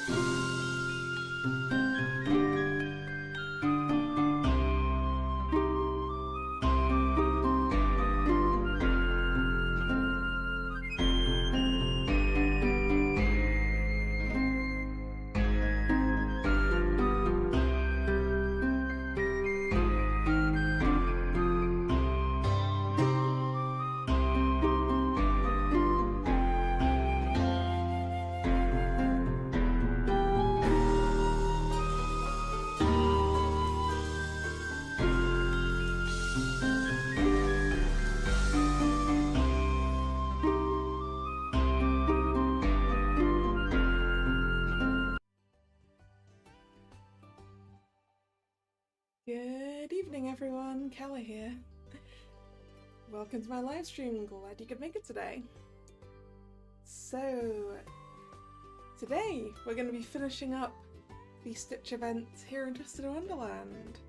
Good evening, everyone. Kalla here. Welcome to my live stream. Glad you could make it today. So, today we're going to be finishing up the Stitch event here in Twisted Wonderland.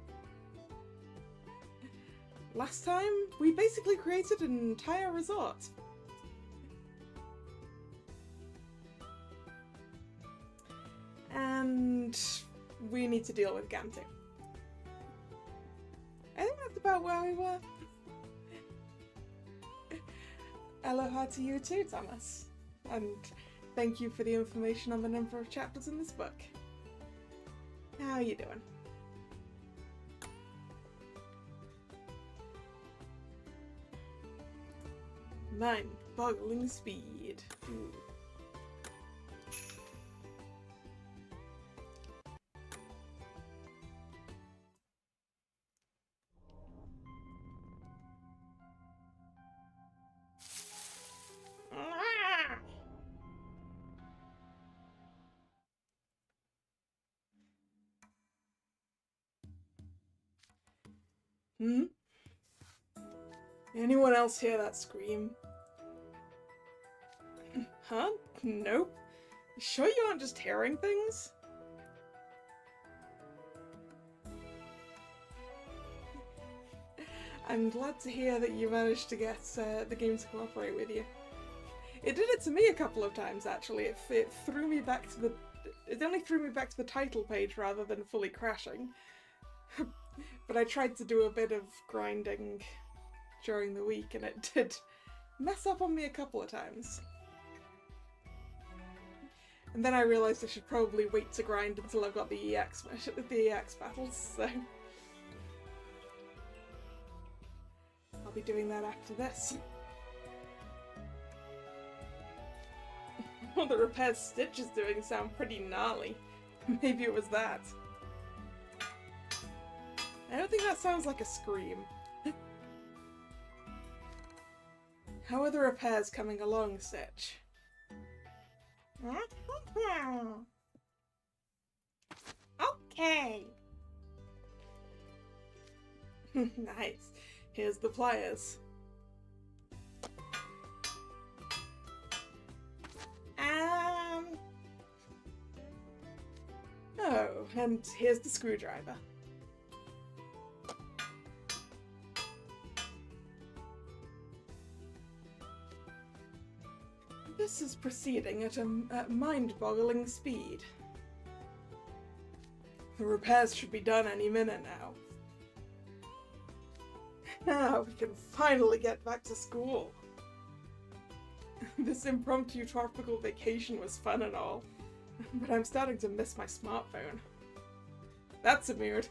Last time, we basically created an entire resort. And we need to deal with Gantu. I think that's about where we were. Aloha to you too, Thomas. And thank you for the information on the number of chapters in this book. How are you doing? Mind-boggling speed. Ooh. Anyone else hear that scream? Huh? Nope. You sure you aren't just hearing things? I'm glad to hear that you managed to get the game to cooperate with you. It did it to me a couple of times, actually. It threw me back to the... It only threw me back to the title page rather than fully crashing. But I tried to do a bit of grinding during the week and it did mess up on me a couple of times. And then I realised I should probably wait to grind until I've got the EX battles, so... I'll be doing that after this. All the repairs Stitch is doing sound pretty gnarly. Maybe it was that. I don't think that sounds like a scream. How are the repairs coming along, Stitch? Okay. Nice. Here's the pliers. Oh, and here's the screwdriver. This is proceeding at a mind-boggling speed. The repairs should be done any minute now. Now we can finally get back to school. This impromptu tropical vacation was fun and all, but I'm starting to miss my smartphone. That's a mood.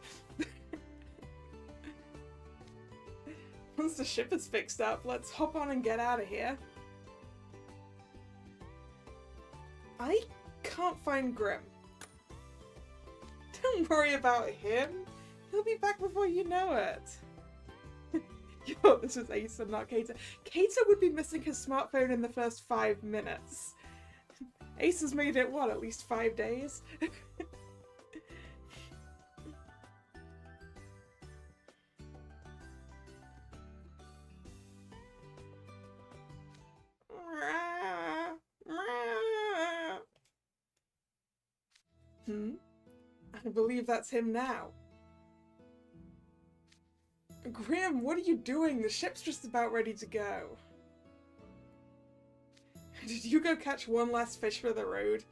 Once the ship is fixed up, let's hop on and get out of here. I can't find Grim. Don't worry about him. He'll be back before you know it. You thought this was Ace and not Keita. Keita would be missing his smartphone in the first 5 minutes. Ace has made it, what, at least 5 days? I believe that's him now. Grim, what are you doing? The ship's just about ready to go. Did you go catch one last fish for the road?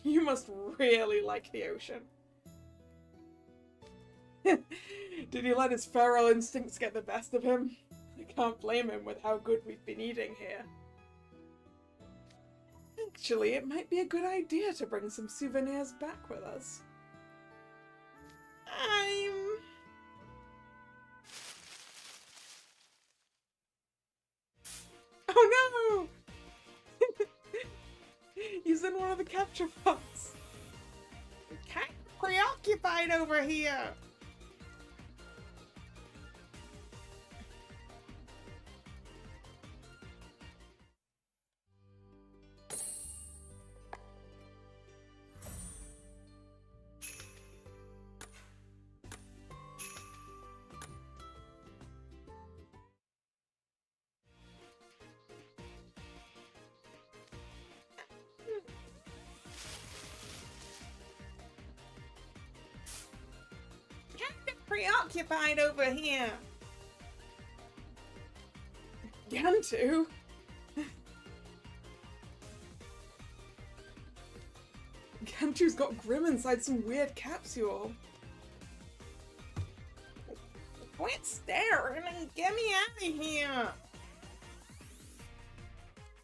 You must really like the ocean. Did he let his feral instincts get the best of him? I can't blame him with how good we've been eating here. Actually, it might be a good idea to bring some souvenirs back with us. Oh no! He's in one of the capture pods. I'm kind of preoccupied over here. Preoccupied over here. Gantu? Gantu's got Grim inside some weird capsule. Quit staring and get me out of here.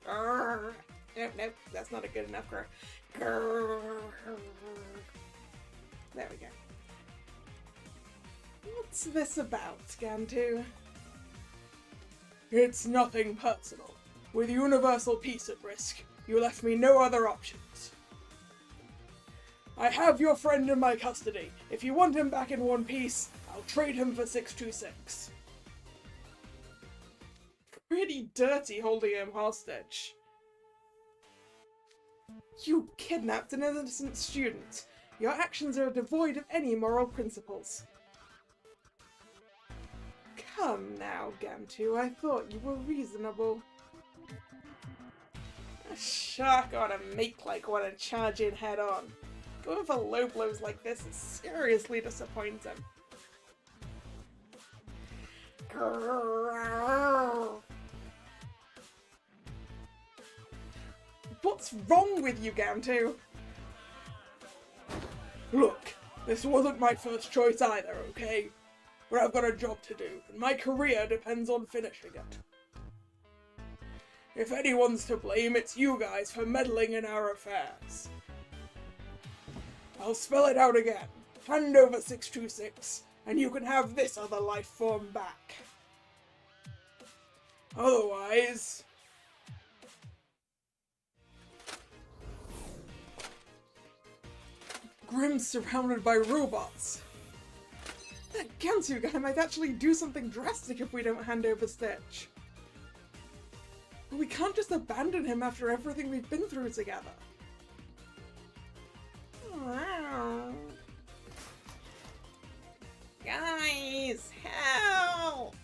Grr. Nope, that's not a good enough grr. Grr. There we go. What's this about, Gantu? It's nothing personal. With universal peace at risk, you left me no other options. I have your friend in my custody. If you want him back in one piece, I'll trade him for 626. Pretty dirty holding him hostage. You kidnapped an innocent student. Your actions are devoid of any moral principles. Come now, Gantu, I thought you were reasonable. A shark ought to make like want to charge in head on. Going for low blows like this is seriously disappointing. What's wrong with you, Gantu? Look, this wasn't my first choice either, okay? But I've got a job to do, and my career depends on finishing it. If anyone's to blame, it's you guys for meddling in our affairs. I'll spell it out again. Hand over 626, and you can have this other life form back. Otherwise... Grim's surrounded by robots. That Gantu guy might actually do something drastic if we don't hand over Stitch. But we can't just abandon him after everything we've been through together. Wow. Guys, help!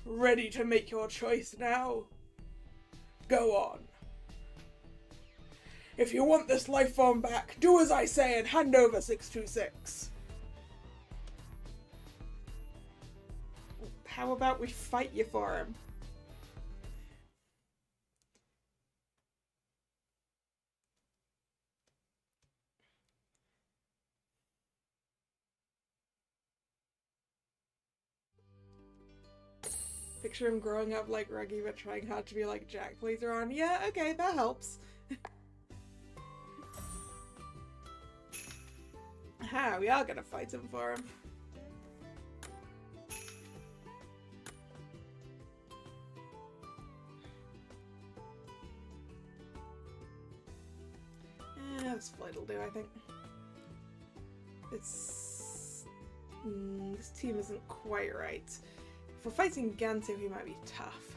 Ready to make your choice now? Go on. If you want this life form back, do as I say and hand over 626. How about we fight you for him? Picture him growing up like Ruggy but trying hard to be like Jack later on. Yeah, okay, that helps. Aha, we are gonna fight him for him. This flight will do, I think. It's... this team isn't quite right. If we're fighting Gantu, he might be tough.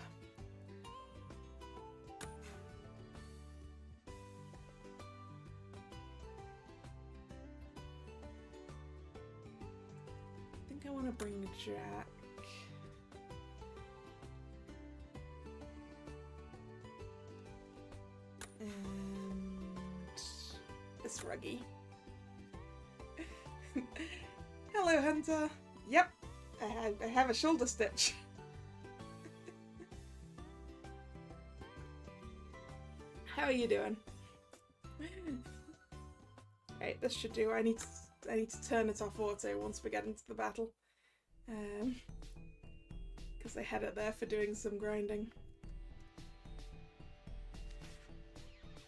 I think I want to bring Jack. And this Ruggy. Hello, Hunter. Yep, I have a shoulder stitch. How are you doing? Right, this should do. I need to turn it off auto once we get into the battle. Because they had it there for doing some grinding.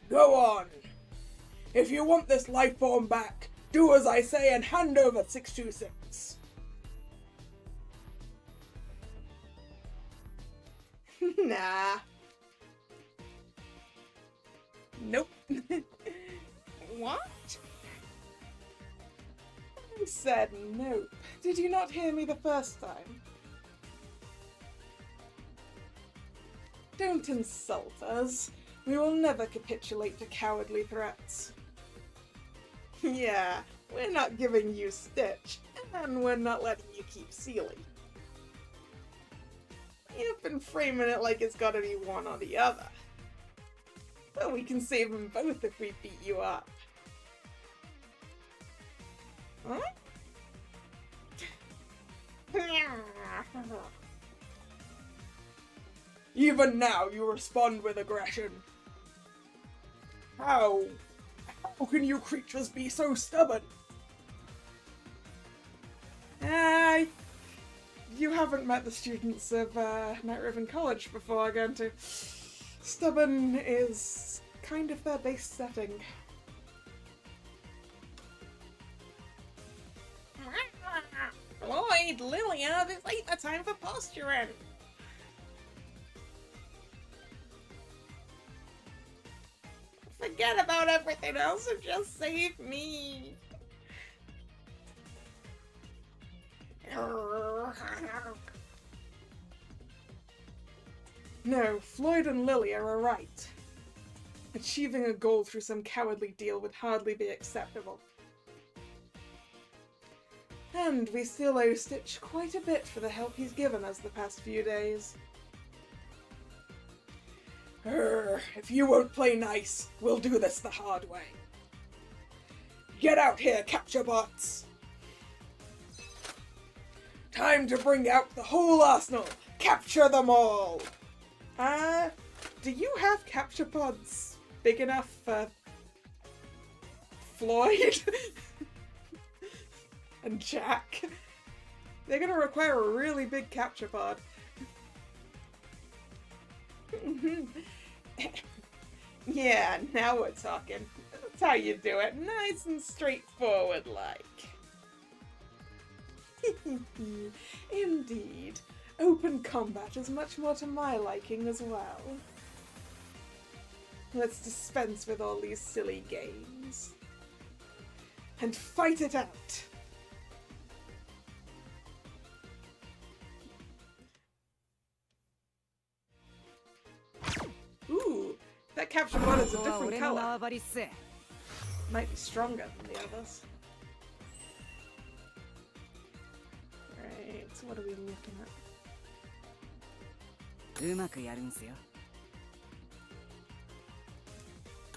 Go on! If you want this life form back, do as I say and hand over 626. Nah. Nope. What? I said nope. Did you not hear me the first time? Don't insult us. We will never capitulate to cowardly threats. Yeah, we're not giving you Stitch, and we're not letting you keep Sealy. You've been framing it like it's gotta be one or the other. But we can save them both if we beat you up. Huh? Even now you respond with aggression. How can you creatures be so stubborn? You haven't met the students of Night Riven College before, going to. Stubborn is kind of their base setting. Lloyd, Lilia, this ain't the time for posturing. Forget about everything else and just save me. No, Floyd and Lilia are right. Achieving a goal through some cowardly deal would hardly be acceptable. And we still owe Stitch quite a bit for the help he's given us the past few days. If you won't play nice, we'll do this the hard way. Get out here, capture bots! Time to bring out the whole arsenal! Capture them all! Do you have capture pods big enough for Floyd and Jack? They're gonna require a really big capture pod. Yeah, now we're talking. That's how you do it. Nice and straightforward like. Indeed. Open combat is much more to my liking as well. Let's dispense with all these silly games. And fight it out! Ooh, that capture mod is a different color. Might be stronger than the others. Right, so what are we looking at? うまくやるんすよ。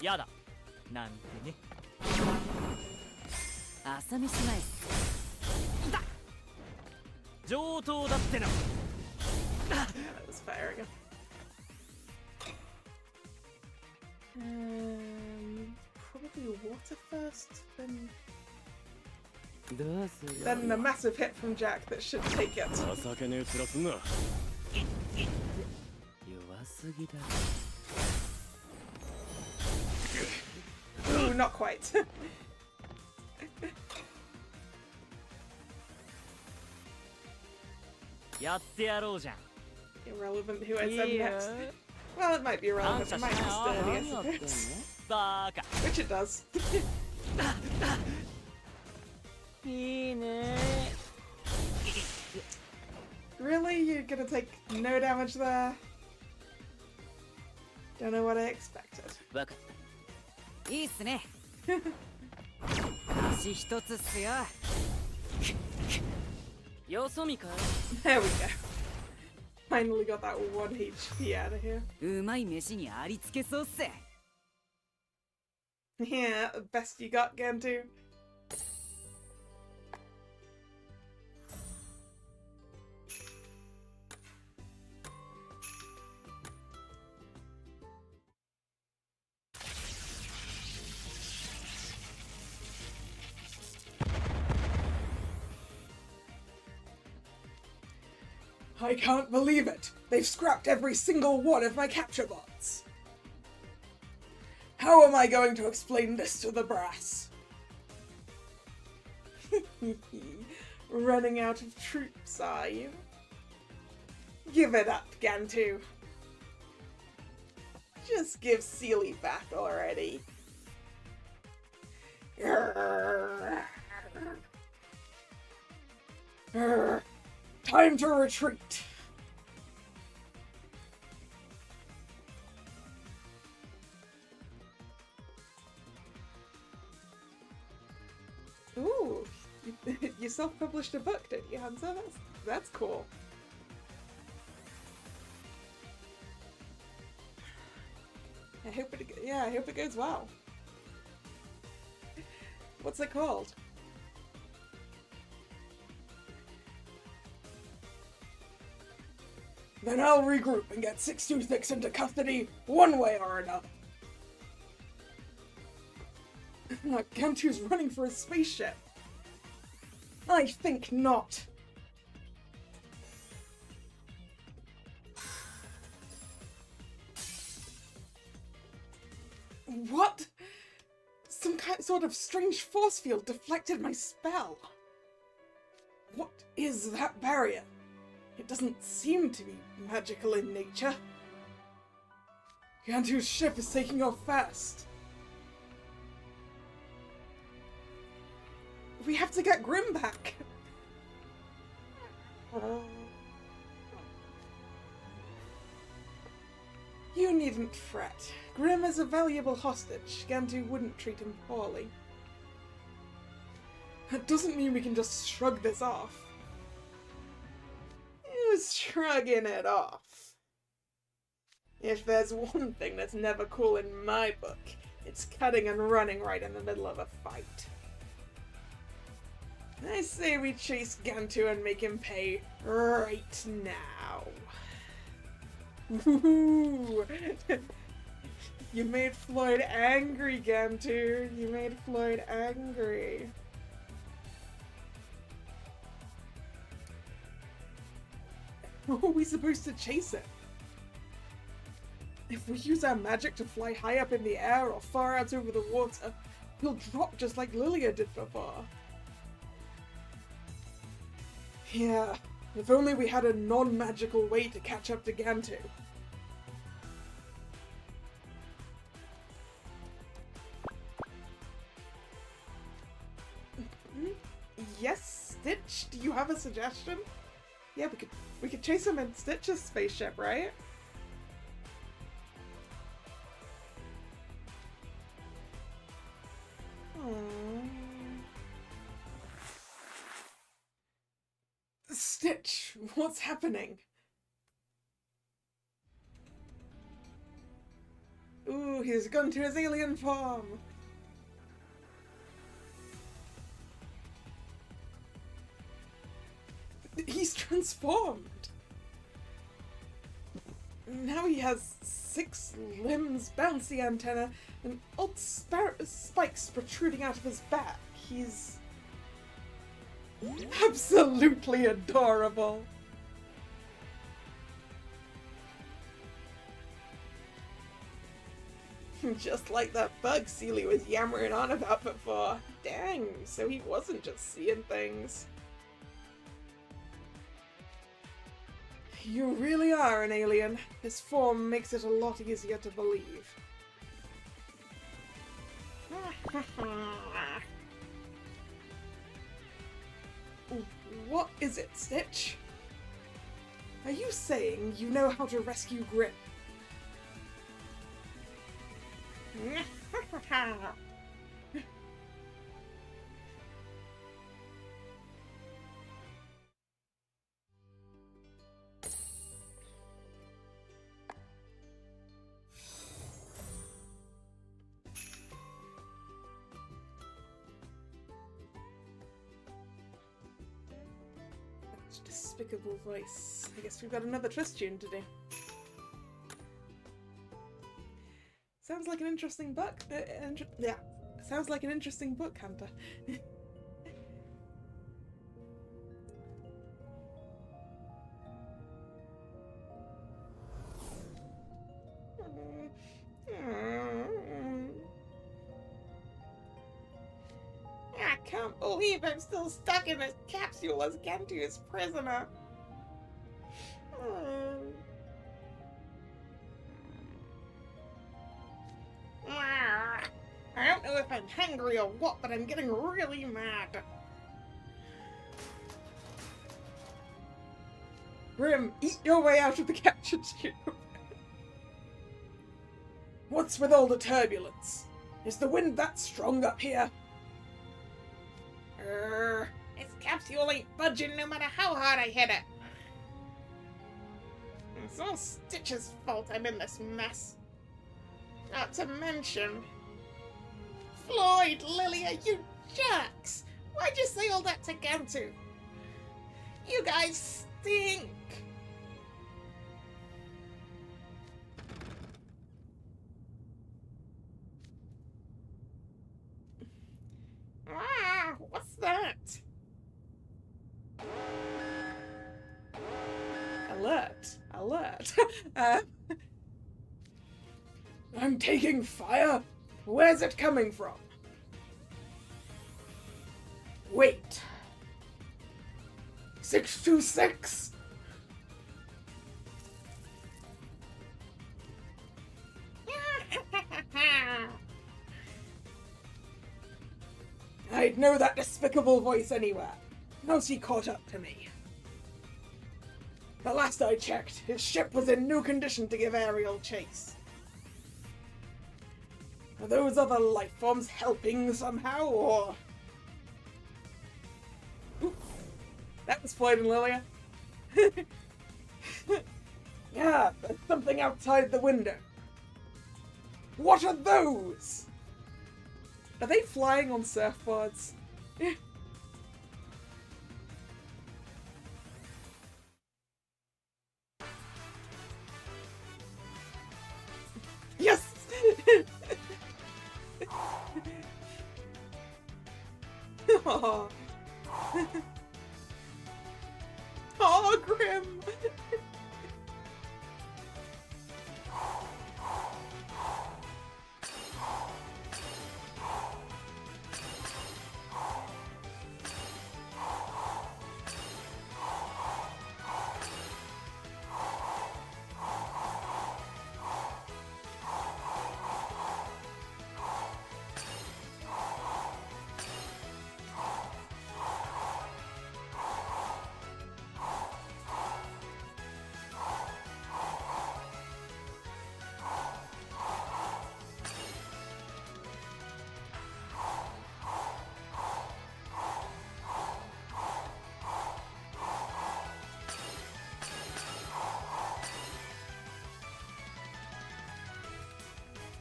やだなんてね。朝飯前っす。だ上等だってな。That was firing him. Probably water first, then the massive hit from Jack that should take it. Ooh, not quite. Irrelevant who I said next. Well, it might be irrelevant, it might be sturdy, I suppose. Which it does. Really? You're gonna take no damage there? Don't know what I expected. There we go. Finally got that 1 HP out of here. Yeah, best you got, Gentu. I can't believe it! They've scrapped every single one of my capture bots! How am I going to explain this to the brass? Running out of troops, are you? Give it up, Gantu. Just give Seely back already. Time to retreat. Ooh, you self-published a book, didn't you, Hansa? That's cool. I hope it goes well. What's it called? Then I'll regroup and get 626 into custody one way or another. Gantu's running for his spaceship. I think not. What? Some sort of strange force field deflected my spell. What is that barrier? It doesn't seem to be magical in nature. Gantu's ship is taking off fast. We have to get Grim back. You needn't fret. Grim is a valuable hostage. Gantu wouldn't treat him poorly. That doesn't mean we can just shrug this off. Who's shrugging it off? If there's one thing that's never cool in my book, it's cutting and running right in the middle of a fight. I say we chase Gantu and make him pay right now. Ooh. You made Floyd angry, Gantu. You made Floyd angry. How are we supposed to chase it? If we use our magic to fly high up in the air or far out over the water, he'll drop just like Lilia did before. Yeah, if only we had a non-magical way to catch up to Gantu. Yes, Stitch? Do you have a suggestion? Yeah, we could chase him in Stitch's spaceship, right? Stitch, what's happening? Ooh, he's gone to his alien form. He's transformed. Now he has 6 limbs, bouncy antenna, and odd spikes protruding out of his back. He's absolutely adorable. Just like that bug Seely was yammering on about before. Dang, so he wasn't just seeing things. You really are an alien. His form makes it a lot easier to believe. What is it, Stitch? Are you saying you know how to rescue Grim? Despicable voice. I guess we've got another twist tune to do. Sounds like an interesting book. Yeah, sounds like an interesting book, Hunter. can't believe I'm still stuck in this capsule as Gantu's prisoner. I don't know if I'm hungry or what, but I'm getting really mad. Grim, eat your way out of the capture tube. What's with all the turbulence? Is the wind that strong up here? This capsule ain't budging no matter how hard I hit it. It's all Stitch's fault I'm in this mess. Not to mention... Floyd, Lilia, you jerks! Why'd you say all that to Gantu? You guys stink! What's that? Alert. Alert. I'm taking fire. Where's it coming from? Wait. 626? I'd know that despicable voice anywhere. How's he caught up to me? The last I checked, his ship was in no condition to give aerial chase. Are those other life forms helping somehow, or... Ooh, that was Floyd and Lilia. Yeah, there's something outside the window. What are those? Are they flying on surfboards? Yes! Aww. Oh, Grim!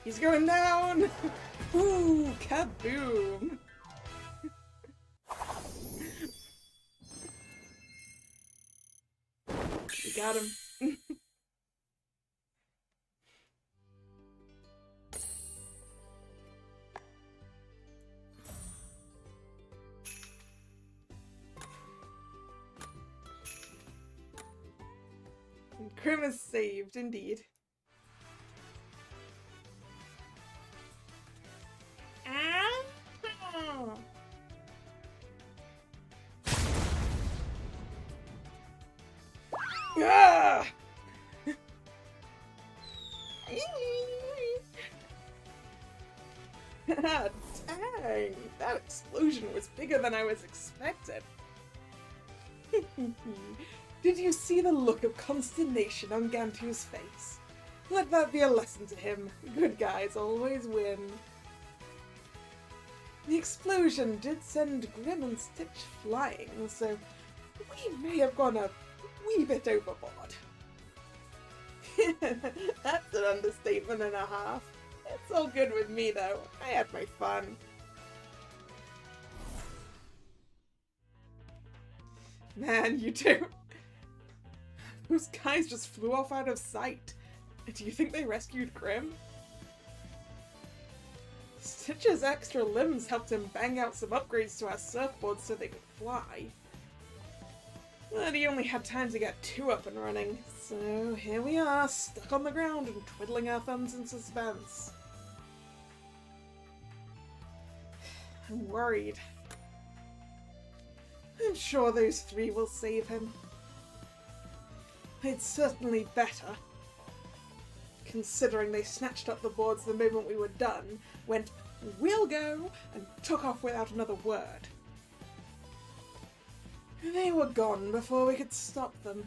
He's going down! Ooh, kaboom! We got him. And Grim is saved, indeed. Ah! Dang, that explosion was bigger than I was expecting. Did you see the look of consternation on Gantu's face? Let that be a lesson to him. Good guys always win. The explosion did send Grim and Stitch flying, so we may have gone a wee bit overboard. That's an understatement and a half. It's all good with me though. I had my fun. Man, you two. Those guys just flew off out of sight. Do you think they rescued Grim? Stitch's extra limbs helped him bang out some upgrades to our surfboards so they could fly. But he only had time to get 2 up and running, so here we are, stuck on the ground and twiddling our thumbs in suspense. I'm worried. I'm sure those three will save him. It's certainly better, considering they snatched up the boards the moment we were done, went, "We'll go," and took off without another word. They were gone before we could stop them.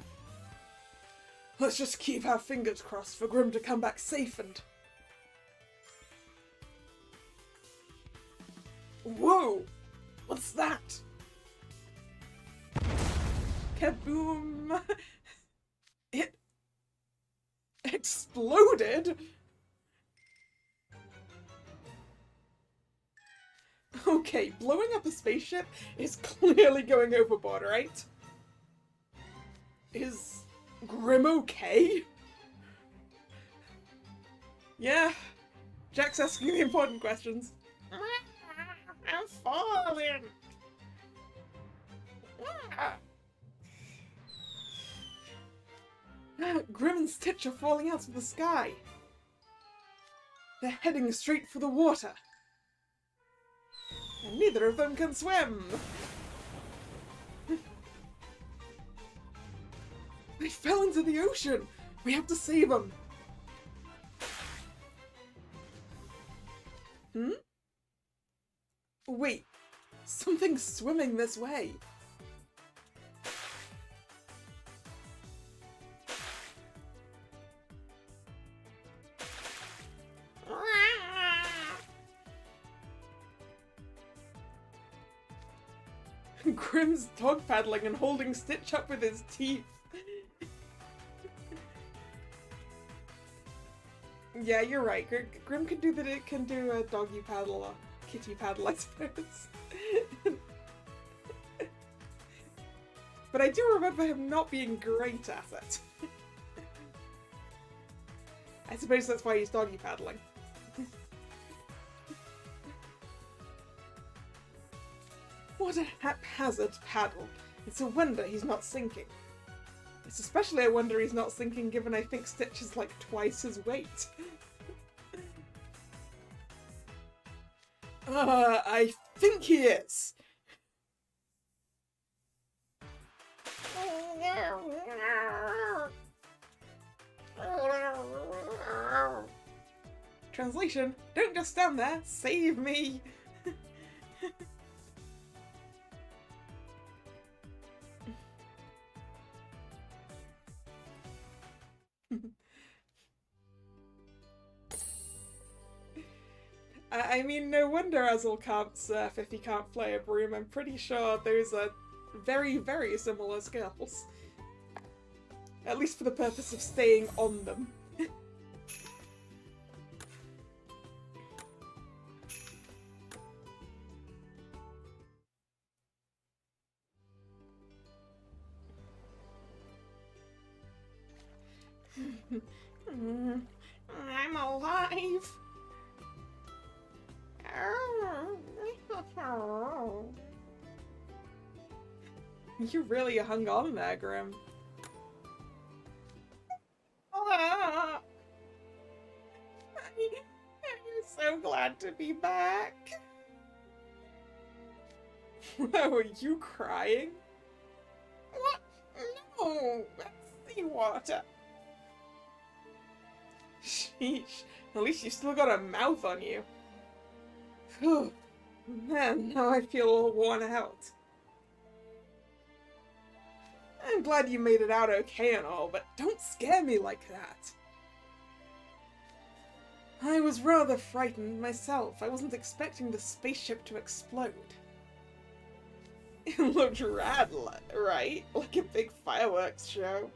Let's just keep our fingers crossed for Grim to come back safe and... Whoa! What's that? Kaboom! It exploded? Okay, blowing up a spaceship is clearly going overboard, right? Is Grim okay? Yeah, Jack's asking the important questions. I'm falling! Grim and Stitch are falling out of the sky. They're heading straight for the water. And neither of them can swim. They fell into the ocean. We have to save them. Hmm? Wait, something's swimming this way. Grim's dog paddling and holding Stitch up with his teeth. Yeah, you're right. Grim can do that. It can do a doggy paddle or kitty paddle, I suppose. But I do remember him not being great at it. I suppose that's why he's doggy paddling. What a haphazard paddle. It's a wonder he's not sinking. It's especially a wonder he's not sinking given I think Stitch is like twice his weight. I think he is. Translation, don't just stand there, save me! I mean, no wonder Azul can't surf if he can't fly a broom. I'm pretty sure those are very, very similar skills. At least for the purpose of staying on them. I'm alive! You really hung on there, Grim. I'm so glad to be back. Oh, are you crying? What? No, that's seawater. Sheesh, at least you still got a mouth on you. Phew. Man, now I feel all worn out. I'm glad you made it out okay and all, but don't scare me like that. I was rather frightened myself. I wasn't expecting the spaceship to explode. It looked rad, right? Like a big fireworks show.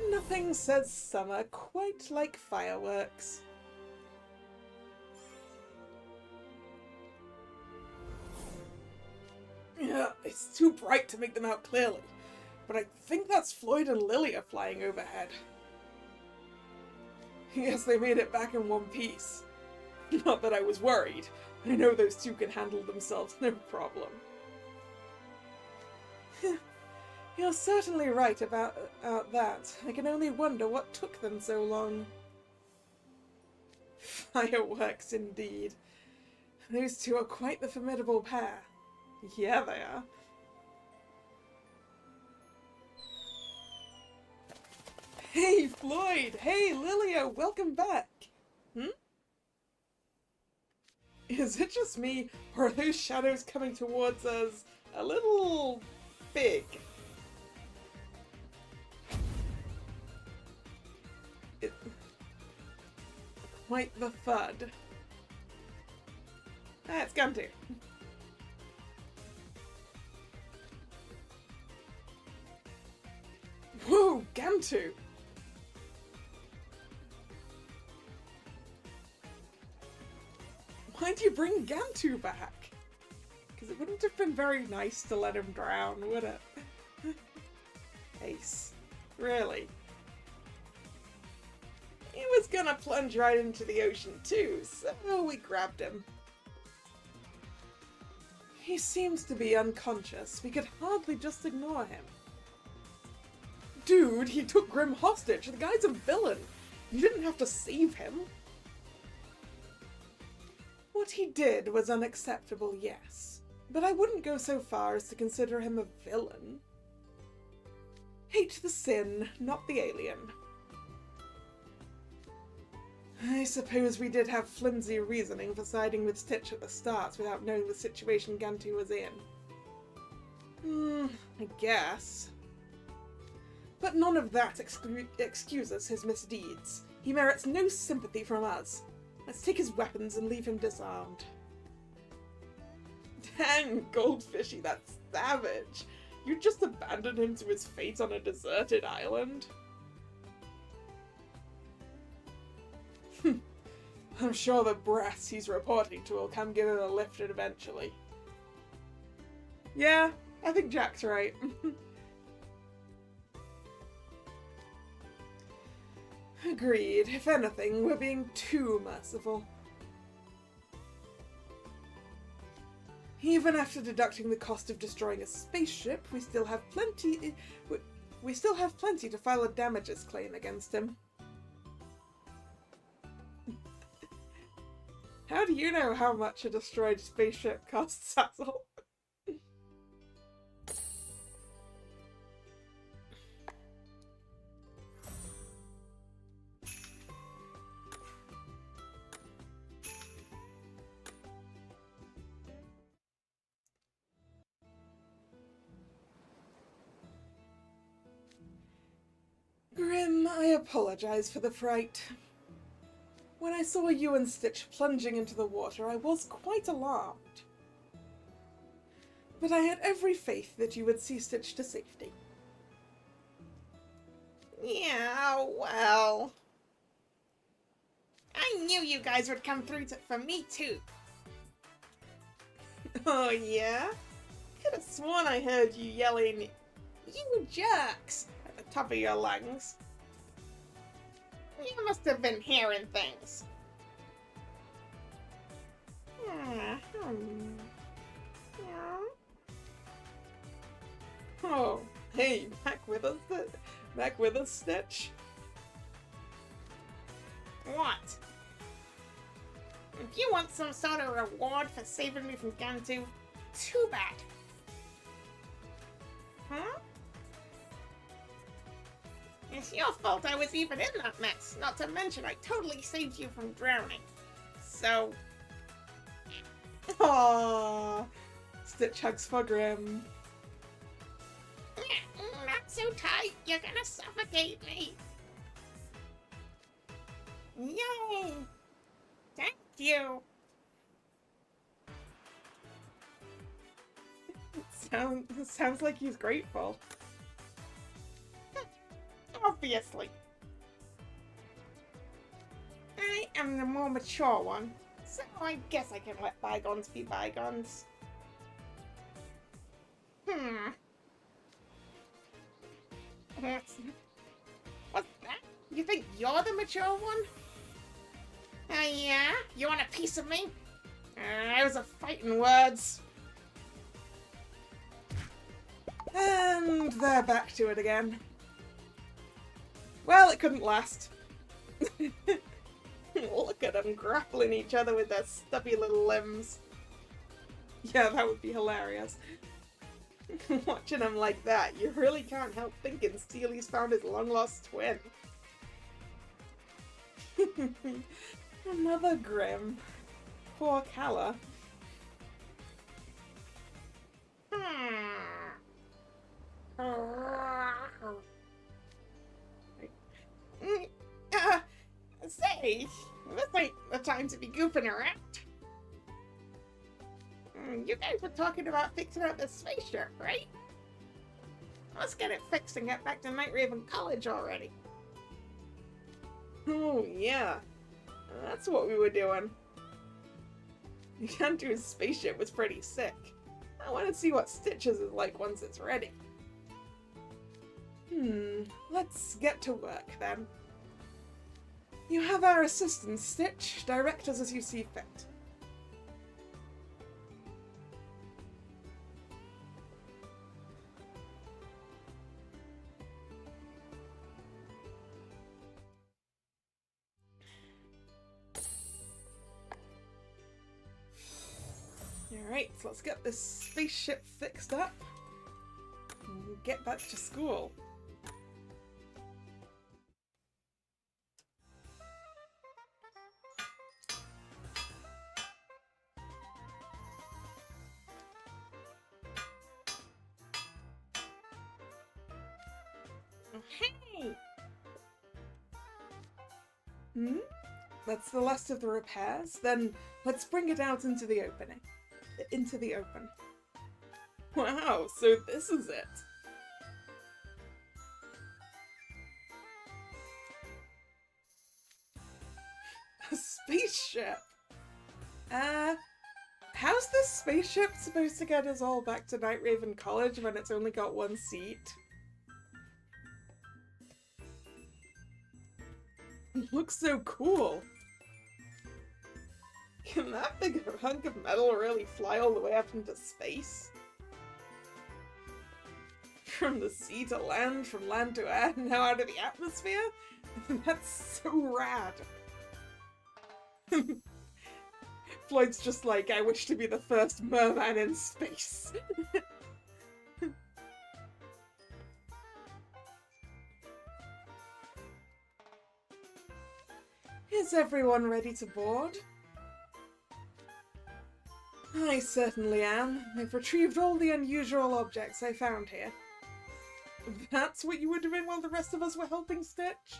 Nothing says summer quite like fireworks. Yeah, it's too bright to make them out clearly, but I think that's Floyd and Lilia flying overhead. Yes, they made it back in one piece. Not that I was worried. I know those two can handle themselves, no problem. You're certainly right about that. I can only wonder what took them so long. Fireworks, indeed. Those two are quite the formidable pair. Yeah, they are. Hey, Floyd! Hey, Lilia! Welcome back! Is it just me, or are those shadows coming towards us a little big? Quite the thud. Ah, it's Guntu. Whoa, Gantu! Why'd you bring Gantu back? Because it wouldn't have been very nice to let him drown, would it? Ace. Really? He was gonna plunge right into the ocean too, so we grabbed him. He seems to be unconscious. We could hardly just ignore him. Dude, he took Grim hostage. The guy's a villain. You didn't have to save him. What he did was unacceptable, yes. But I wouldn't go so far as to consider him a villain. Hate the sin, not the alien. I suppose we did have flimsy reasoning for siding with Stitch at the start without knowing the situation Gantu was in. I guess. But none of that excuses his misdeeds. He merits no sympathy from us. Let's take his weapons and leave him disarmed. Dang, Goldfishy, that's savage. You just abandoned him to his fate on a deserted island? I'm sure the brass he's reporting to will come give him a lift eventually. Yeah, I think Jack's right. Agreed. If anything, we're being too merciful. Even after deducting the cost of destroying a spaceship, we still have plenty to file a damages claim against him. How do you know how much a destroyed spaceship costs, Hazel? Grim, I apologize for the fright. When I saw you and Stitch plunging into the water, I was quite alarmed. But I had every faith that you would see Stitch to safety. Yeah, well... I knew you guys would come through for me too. Oh yeah? Could have sworn I heard you yelling, "You jerks!" at the top of your lungs. You must have been hearing things. Oh, hey, back with us, Stitch. What? If you want some sort of reward for saving me from Gantu, too bad. Huh? It's your fault I was even in that mess, not to mention I totally saved you from drowning. So... Aww. Stitch hugs for Grim. Not so tight, you're gonna suffocate me. Yay! Thank you! Sounds like he's grateful. Obviously. I am the more mature one, so I guess I can let bygones be bygones. What's that? You think you're the mature one? Yeah? You want a piece of me? Those are fighting words. And they're back to it again. Well, it couldn't last. Look at them grappling each other with their stubby little limbs. Yeah, that would be hilarious. Watching him like that, you really can't help thinking Steely's found his long-lost twin. Another Grim. Poor Kalla. Say, this ain't the time to be goofing around. You guys were talking about fixing up this spaceship, right? Let's get it fixed and get back to Night Raven College already. Oh, yeah. That's what we were doing. Gantu's spaceship was pretty sick. I want to see what Stitch's is like once it's ready. Let's get to work then. You have our assistant, Stitch. Direct us as you see fit. Alright, so let's get this spaceship fixed up and get back to school. Hey! That's the last of the repairs. Then let's bring it out into the open. Wow, so this is it. A spaceship. How's this spaceship supposed to get us all back to Night Raven College when it's only got one seat? It looks so cool. Can that big hunk of metal really fly all the way up into space? From the sea to land, from land to air, now out of the atmosphere? That's so rad. Floyd's just like, I wish to be the first merman in space. Is everyone ready to board? I certainly am. I've retrieved all the unusual objects I found here. That's what you were doing while the rest of us were helping Stitch?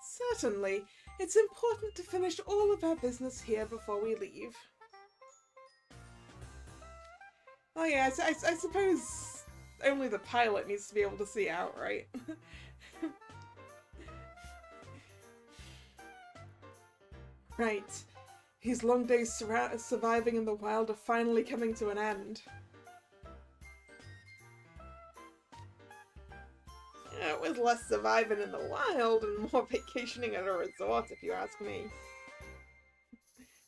Certainly. It's important to finish all of our business here before we leave. Oh yeah, I suppose only the pilot needs to be able to see out, right? Right. His long days surviving in the wild are finally coming to an end. Yeah, it was less surviving in the wild and more vacationing at a resort, if you ask me.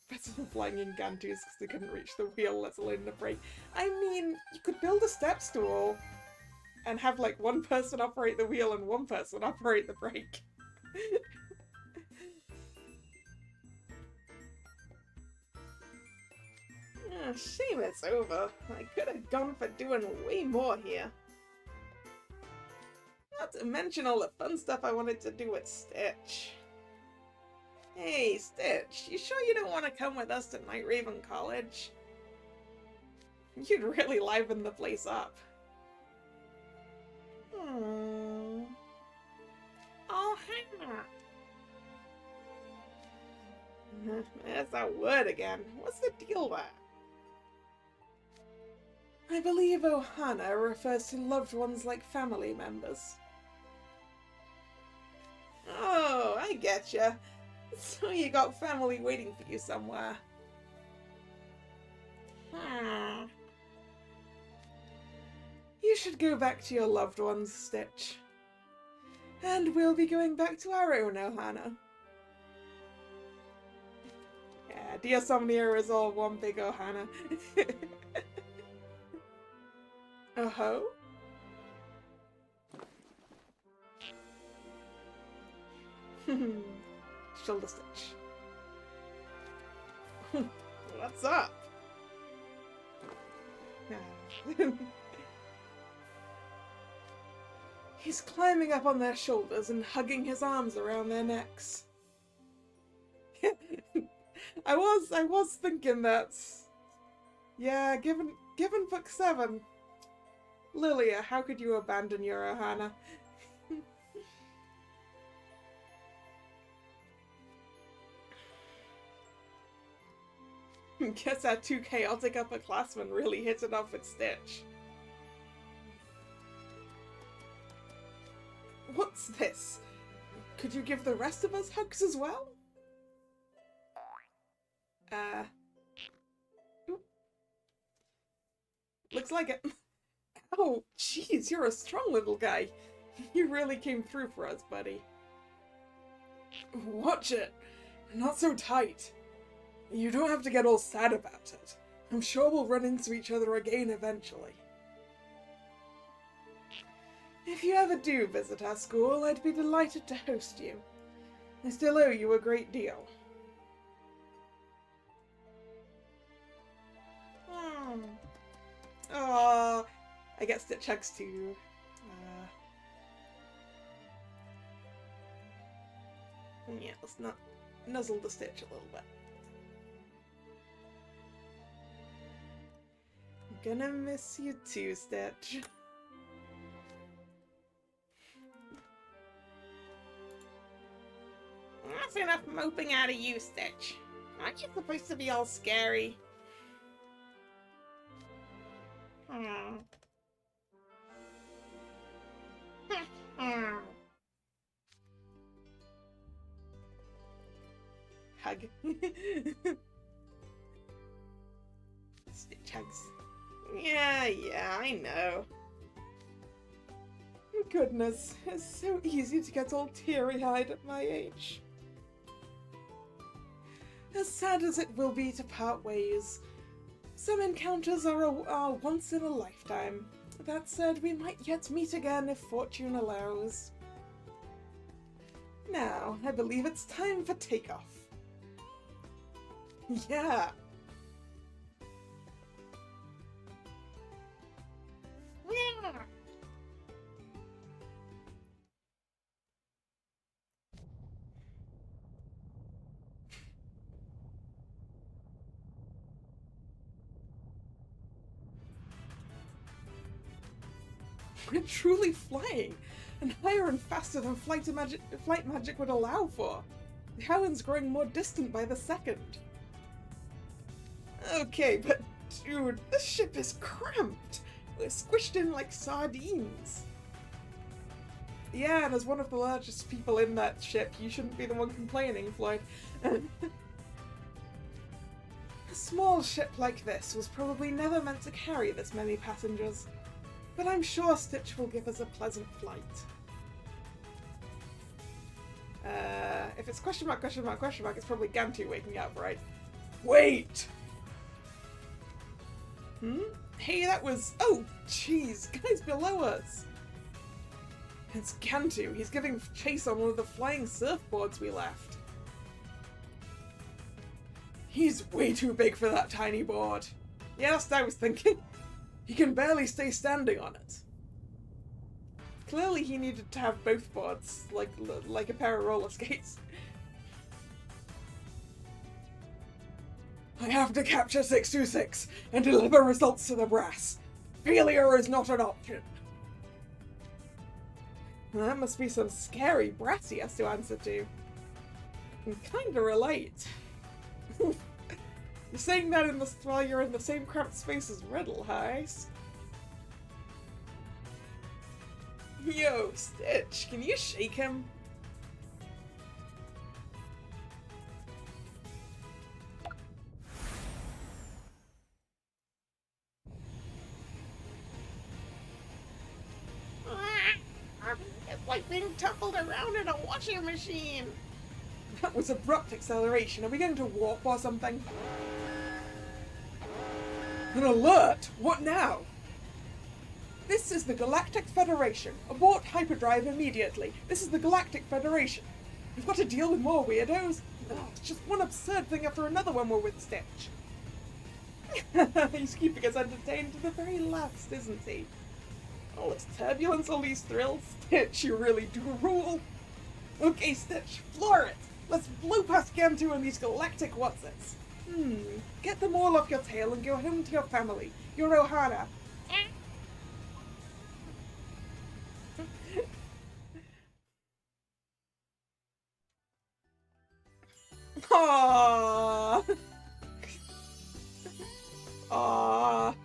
Better than flying in Gantus because they couldn't reach the wheel, let alone the brake. I mean, you could build a step stool and have like one person operate the wheel and one person operate the brake. Shame it's over. I could have gone for doing way more here. Not to mention all the fun stuff I wanted to do with Stitch. Hey, Stitch, you sure you don't want to come with us to Night Raven College? You'd really liven the place up. Oh, Hannah. There's that word again. What's the deal there? I believe Ohana refers to loved ones like family members. Oh, I getcha. So you got family waiting for you somewhere. You should go back to your loved ones, Stitch. And we'll be going back to our own Ohana. Yeah, Dear Somnia is all one big Ohana. Oh-ho? Shoulder Stitch. What's up? He's climbing up on their shoulders and hugging his arms around their necks. I was thinking that. Yeah, given book 7. Lilia, how could you abandon your Ohana? Guess our two chaotic upperclassmen really hit it off with Stitch. What's this? Could you give the rest of us hugs as well? Looks like it. Oh, jeez, you're a strong little guy. You really came through for us, buddy. Watch it. Not so tight. You don't have to get all sad about it. I'm sure we'll run into each other again eventually. If you ever do visit our school, I'd be delighted to host you. I still owe you a great deal. Oh, I get Stitch hugs too. Yeah, let's not nuzzle the Stitch a little bit. I'm gonna miss you too, Stitch. That's enough moping out of you, Stitch. Aren't you supposed to be all scary? Hug. Stitch hugs. Yeah, I know. Goodness, it's so easy to get all teary-eyed at my age. As sad as it will be to part ways, some encounters are once in a lifetime. That said, we might yet meet again if fortune allows. Now, I believe it's time for takeoff. Yeah. We're truly flying, and higher and faster than flight magic would allow for. The island's growing more distant by the second. Okay, but dude, this ship is cramped. We're squished in like sardines. Yeah, and as one of the largest people in that ship, you shouldn't be the one complaining, Floyd. A small ship like this was probably never meant to carry this many passengers. But I'm sure Stitch will give us a pleasant flight. If it's question mark, it's probably Gantu waking up, right? Wait! Hey, that was... Oh, jeez, guys below us! It's Gantu. He's giving chase on one of the flying surfboards we left. He's way too big for that tiny board. Yeah, that's what I was thinking. He can barely stay standing on it. Clearly he needed to have both boards, like a pair of roller skates. I have to capture 626 and deliver results to the brass. Failure is not an option. That must be some scary brass he has to answer to. I can kinda relate. You're saying that while you're in the same cramped space as Riddle, huh, Ace? Yo, Stitch, can you shake him? It's like being tumbled around in a washing machine. That was abrupt acceleration. Are we going to warp or something? An alert! What now? This is the Galactic Federation. Abort hyperdrive immediately. This is the Galactic Federation. We've got to deal with more weirdos. Oh, it's just one absurd thing after another when we're with Stitch. He's keeping us entertained to the very last, isn't he? All this turbulence, all these thrills. Stitch, you really do rule. Okay, Stitch, floor it. Let's blow past Gantu and these galactic whatsits. Get them all off your tail and go home to your family. Your Ohana. Aww. Aww.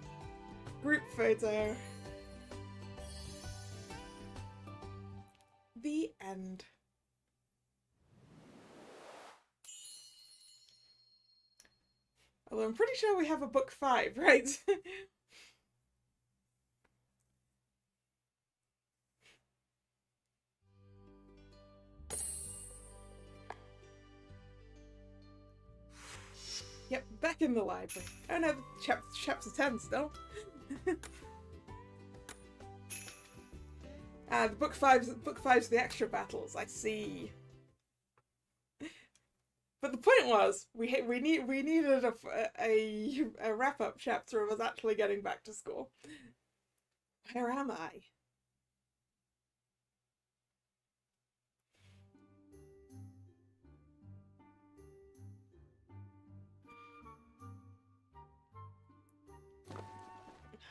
Group photo. The end. Although I'm pretty sure we have a book 5, right? Yep, back in the library. Oh no, chapter 10 still. And book 5's the extra battles, I see. But the point was, we needed a wrap-up chapter of us actually getting back to school. Where am I?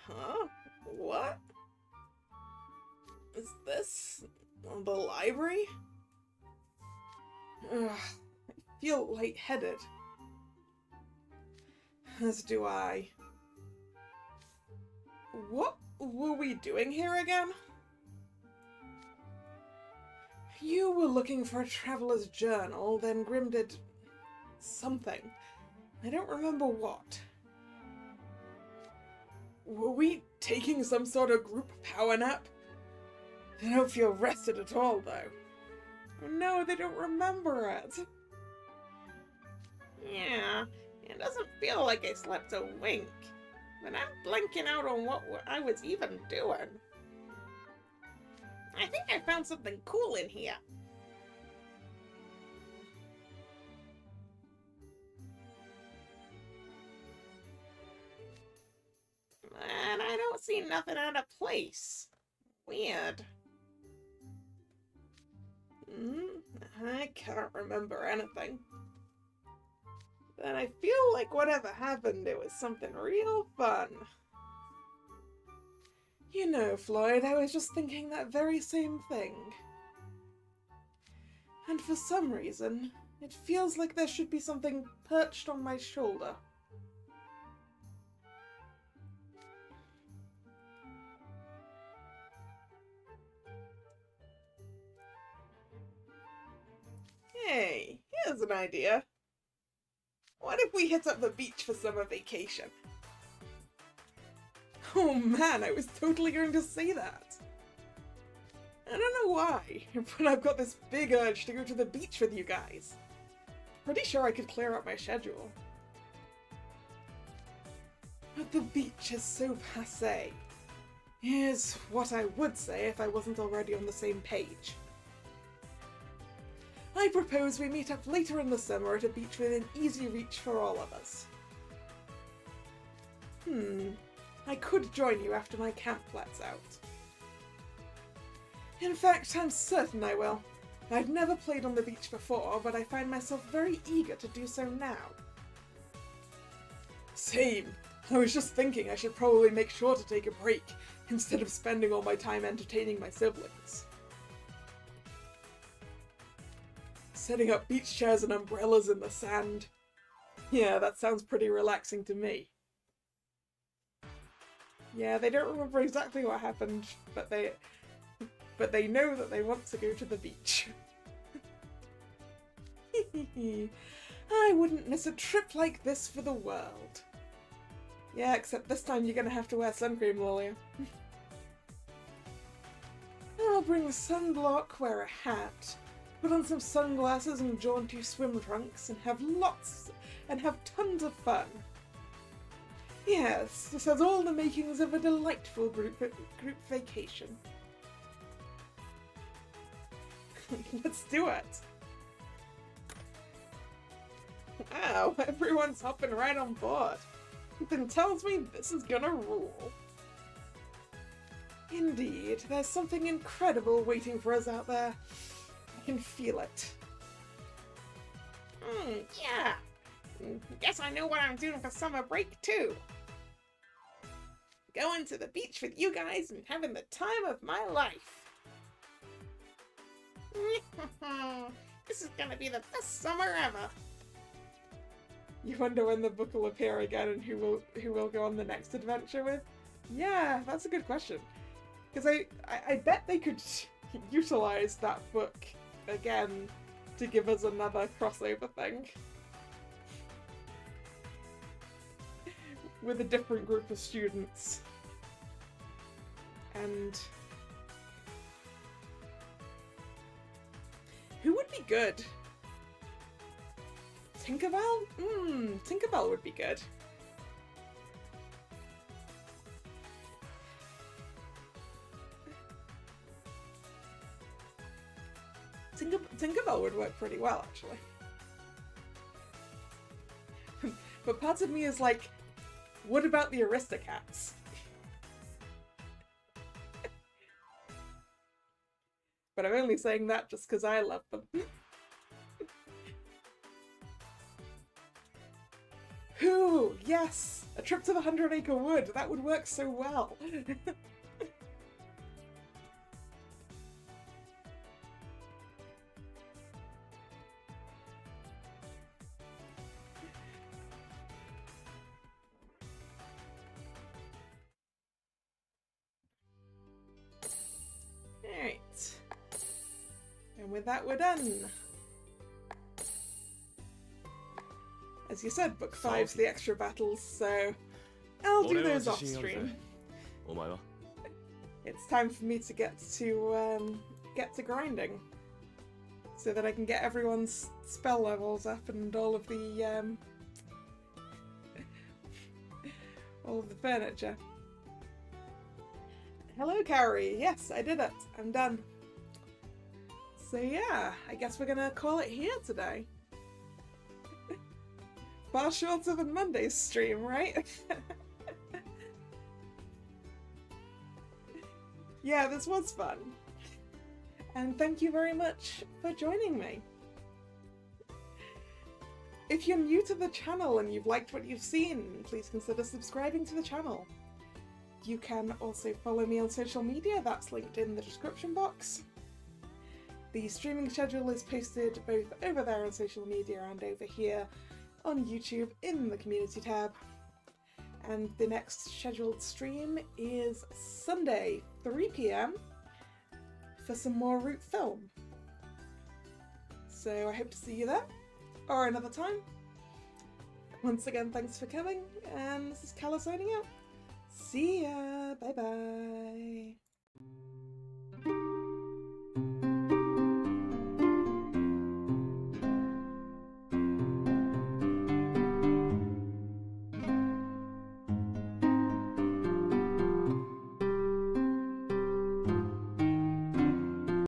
Huh? What? Is this the library? Ugh, I feel lightheaded. As do I. What were we doing here again? You were looking for a traveler's journal, then Grim did something. I don't remember what. Were we taking some sort of group power nap? I don't feel rested at all, though. No, they don't remember it. Yeah, it doesn't feel like I slept a wink. But I'm blanking out on what I was even doing. I think I found something cool in here. And I don't see nothing out of place. Weird. I can't remember anything. But I feel like whatever happened, it was something real fun. You know, Floyd, I was just thinking that very same thing. And for some reason, it feels like there should be something perched on my shoulder. Hey, here's an idea. What if we hit up the beach for summer vacation? Oh man, I was totally going to say that. I don't know why, but I've got this big urge to go to the beach with you guys. Pretty sure I could clear up my schedule. But the beach is so passé. Here's what I would say if I wasn't already on the same page. I propose we meet up later in the summer at a beach within easy reach for all of us. I could join you after my camp lets out. In fact, I'm certain I will. I've never played on the beach before, but I find myself very eager to do so now. Same. I was just thinking I should probably make sure to take a break, instead of spending all my time entertaining my siblings. Setting up beach chairs and umbrellas in the sand. Yeah, that sounds pretty relaxing to me. Yeah, they don't remember exactly what happened, but they know that they want to go to the beach. I wouldn't miss a trip like this for the world. Yeah, except this time you're gonna have to wear sun cream, Lilia. I'll bring a sunblock, wear a hat, put on some sunglasses and jaunty swim trunks, and have tons of fun. Yes, this has all the makings of a delightful group vacation. Let's do it! Wow, everyone's hopping right on board. Something tells me this is gonna rule. Indeed, there's something incredible waiting for us out there. I can feel it. Yeah. Guess I know what I'm doing for summer break too. Going to the beach with you guys and having the time of my life. This is gonna be the best summer ever. You wonder when the book will appear again and who will go on the next adventure with? Yeah, that's a good question. Because I bet they could utilize that book again to give us another crossover thing. With a different group of students. And who would be good? Tinkerbell? Tinkerbell would be good. Tinkerbell would work pretty well, actually. But part of me is like, what about the Aristocats? But I'm only saying that just because I love them. Ooh, yes! A trip to the 100-acre wood! That would work so well! Alright. And with that, we're done. As you said, Book 5's the extra battles, so I'll do those off stream. It's time for me to get to grinding, so that I can get everyone's spell levels up and all of the furniture. Hello, Carrie. Yes, I did it. I'm done. So yeah, I guess we're gonna call it here today. Far shorter than Monday's stream, right? Yeah, this was fun. And thank you very much for joining me. If you're new to the channel and you've liked what you've seen, please consider subscribing to the channel. You can also follow me on social media, that's linked in the description box. The streaming schedule is posted both over there on social media and over here on YouTube in the community tab. And the next scheduled stream is Sunday, 3 PM for some more Root film. So I hope to see you there, or another time. Once again, thanks for coming, and this is Kalla signing out. See ya! Bye bye!